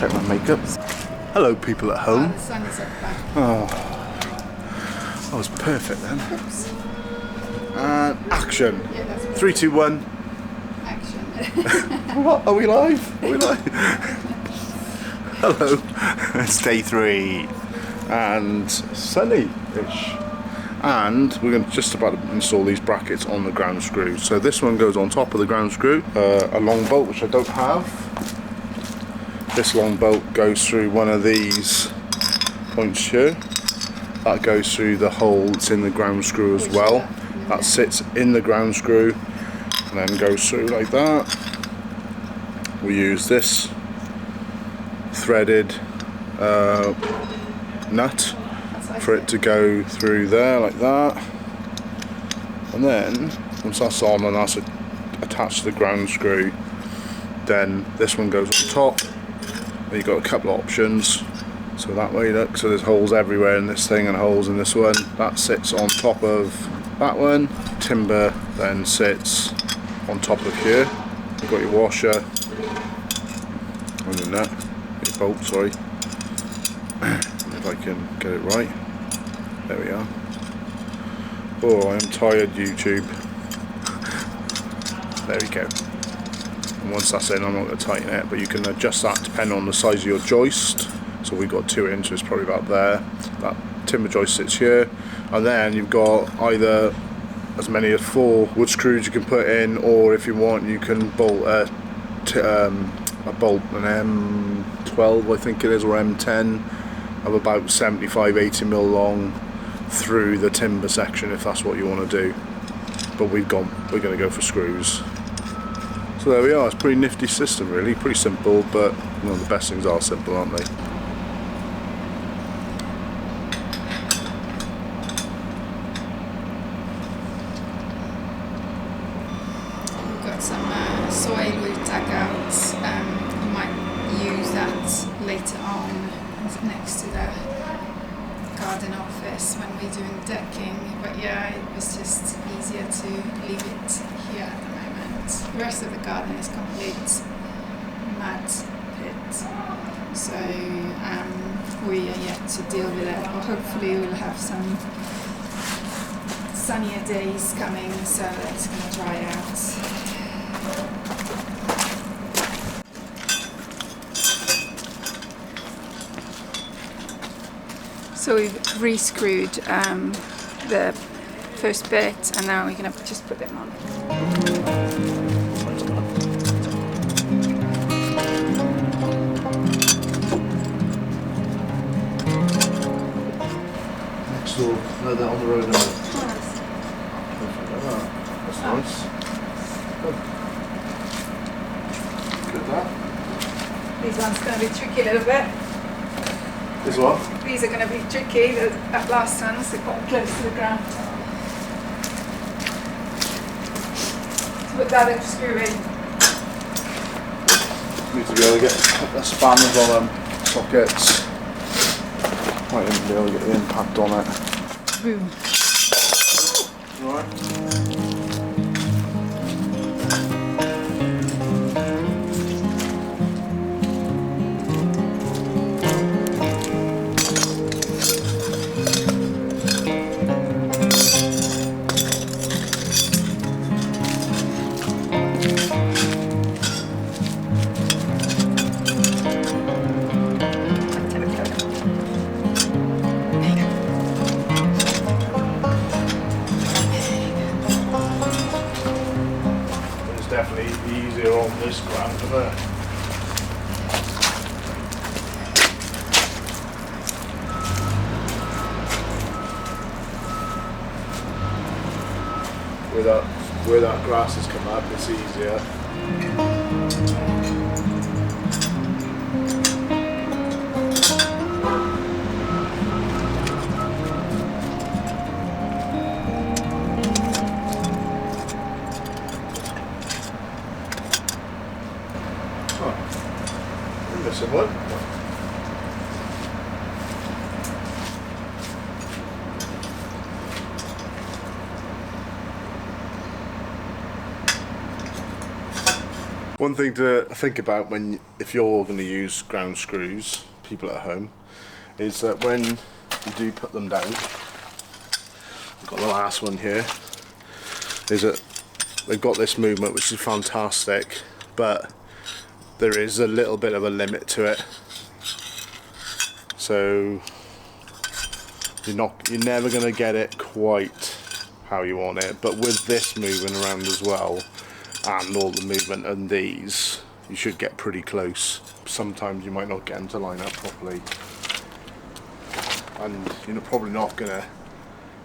check my makeup. Hello people at home. The sun is up back. Oh, that was perfect then. Oops. And action. Yeah, that's perfect. 3, 2, 1. Action. What? Are we live? Are we live? Hello. It's day 3 and sunny-ish. And we're going to just about to install these brackets on the ground screw. So this one goes on top of the ground screw. A long bolt, which I don't have. This long bolt goes through one of these points here. That goes through the hole that's in the ground screw as well. That sits in the ground screw and then goes through like that. We use this threaded nut for it to go through there like that, and then once that's on and that's attached to the ground screw, then this one goes on top. And you've got a couple of options. So that way, look, so there's holes everywhere in this thing and holes in this one. That sits on top of that one. Timber then sits on top of here. You've got your washer and your nut, your bolt, sorry. If I can get it right. There we are. Oh, I am tired, YouTube. There we go. And once that's in, I'm not going to tighten it, but you can adjust that depending on the size of your joist. So we've got 2 inches, probably about there. That timber joist sits here, and then you've got either as many as 4 wood screws you can put in, or if you want, you can bolt a bolt, an M12, I think it is, or M10, of about 75-80 mil long through the timber section, if that's what you want to do. But we're going to go for screws. So there we are. It's a pretty nifty system, really. Pretty simple, but the best things are simple, aren't they? We've got some soil we'll tag out. We might use that later on next to the garden office when we're doing decking. But yeah, it was just easier to leave it here at the moment. The rest of the garden is complete mud pit. So we are yet to deal with it. But hopefully we'll have some sunnier days coming, so it's going to dry out. So we've re-screwed the first bit, and now we're going to just put them on. Next door, no, that on the road now. That's nice. Good that. These ones are going to be tricky a little bit. This what? These are going to be tricky, that last ones, they're quite close to the ground. So put that in, screw in. Need to be able to get the spanners on them, sockets. Might even be able to get the impact on it. Boom. Alright. Definitely easier on this ground, isn't it? Where that grass has come up, it's easier. We're missing one. One thing to think about if you're going to use ground screws, people at home, is that when you do put them down, I've got the last one here, is that they've got this movement which is fantastic, but there is a little bit of a limit to it. So you're never going to get it quite how you want it, but with this moving around as well, and all the movement and these, you should get pretty close. Sometimes you might not get them to line up properly, and you're probably not going to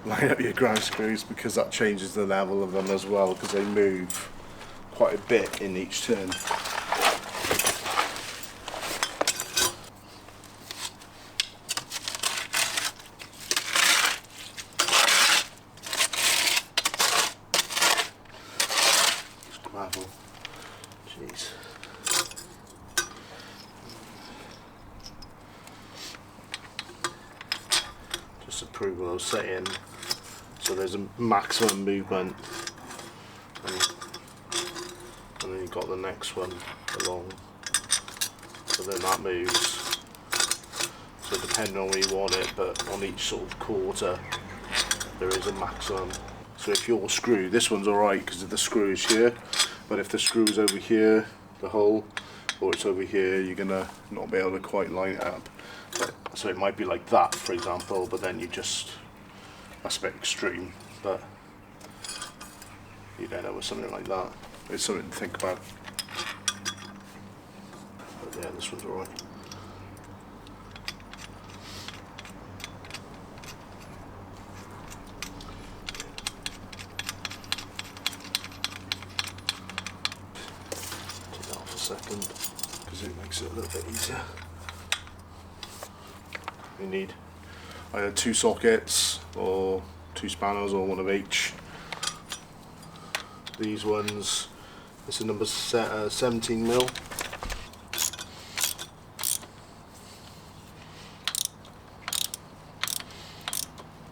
line up your ground screws because that changes the level of them as well, because they move quite a bit in each turn. Gravel. Jeez. Just to prove what I was saying, so there's a maximum movement, and then you've got the next one along, so then that moves. So depending on where you want it, but on each sort of quarter there is a maximum. So if your screw, this one's alright because of the screw is here, but if the screw is over here, the hole, or it's over here, you're gonna not be able to quite line it up. So it might be like that, for example, but then that's a bit extreme, but you don't know with something like that. It's something to think about. But yeah, this one's alright. Second, because it makes it a little bit easier. You need either 2 sockets or 2 spanners or one of each. These ones, this is number 17 mil.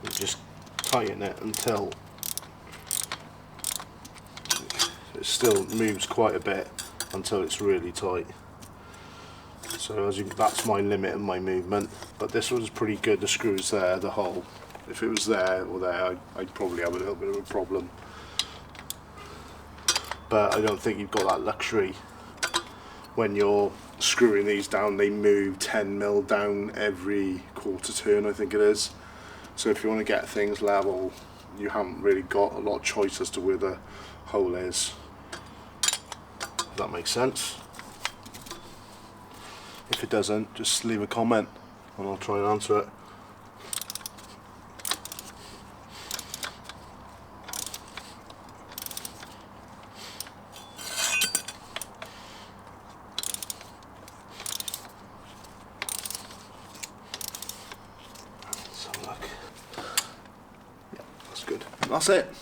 You just tighten it until it still moves quite a bit, until it's really tight. So that's my limit of my movement, but this one's pretty good. The screw's there, the hole. If it was there or there, I'd probably have a little bit of a problem, but I don't think you've got that luxury. When you're screwing these down, they move 10 mil down every quarter turn, I think it is. So if you want to get things level, you haven't really got a lot of choice as to where the hole is. If that makes sense. If it doesn't, just leave a comment and I'll try and answer it. Let's have a look. Yeah, that's good. That's it.